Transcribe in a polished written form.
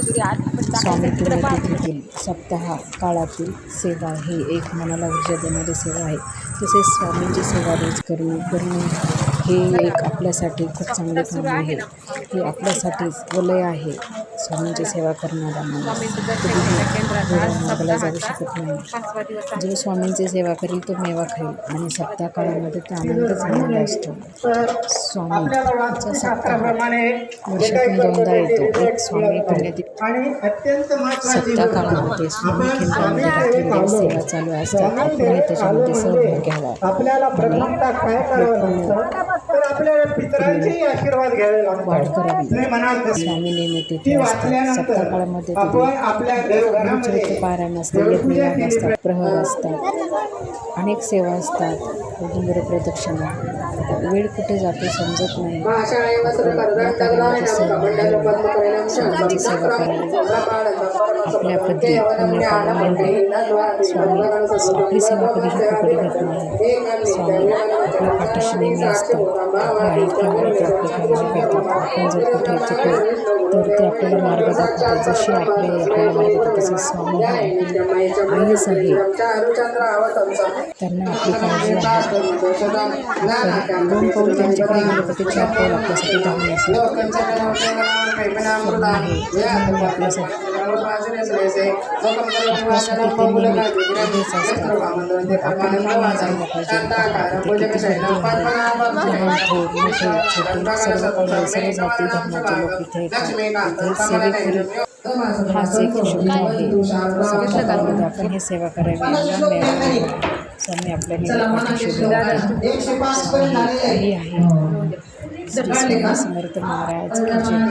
स्वामी पुण्यतिथीतील सप्ताह काळातील सेवा ही एक मनाला ऊर्जा देणारी सेवा आहे. तसेच स्वामींची सेवा रोज करणे हे एक आपल्यासाठी खूप चांगले काम आहे. हे आपल्यासाठीच वलय आहे. स्वामींची सेवा करणारा माणूस मार्गाला जाऊ शकत नाही. जो स्वामींची सेवा करेल तो मेवा खाईल आणि सप्ताह काळामध्ये तो आनंदच आनंद असतो. स्वामींचा सप्ताह वर्षातून 2दा येतो. एक स्वामी पुण्यतिथी सप्ताह काळामध्ये स्वामी केंद्रामध्ये रात्रीला सेवा चालू असतात. आपणही त्याच्यामध्ये सहभाग घ्यावा वाढ करावी. स्वामी नेहमी तिथे असतात. सप्ताह काळामध्ये गुरुचरित्र पारायण असते, यज्ञयाग असतात, प्रहर असतात, अनेक सेवा असतात. औदुंबर प्रदक्षिणा. वेळ कुठे जातो समजत नाही. या कार्यामध्ये स्वामींची सेवा करावी. आपल्या पदरी पुण्य पावले स्वामी आपली सेवा कधीही फुकट घेत नाही. स्वामी आपल्या पाठीशी नेहमी असतात. आपल्या आईप्रमाणे ते आपली काळजी करतात. आपण जर कुठे चुकलो तर ते आपल्याला मार्ग दाखवतात. जशी आपल्याला मार्ग दाखवतात तसे स्वामी आईच आहे. त्यांना आपली काळजी आहे. 2 पाऊल त्यांच्याकडे गेलं तर ते 4 पाऊल आपल्यासाठी धावून येतात. आपल्यासाठी ते नेहमी उभेच असतात. आपण जायला पाहिजे. ते किती गर्दी आहे. लहान थोर मोठे छोटे सर्व जाती धर्माचे लोक इथे येतात. इथे सेवेकरी हाच एक शब्द आहे. सप्ताहामध्ये आपण हे सेवा करावी. स्वामी आपल्या पाठीशी काही आहे. श्री स्वामी समर्थ महाराज की जय.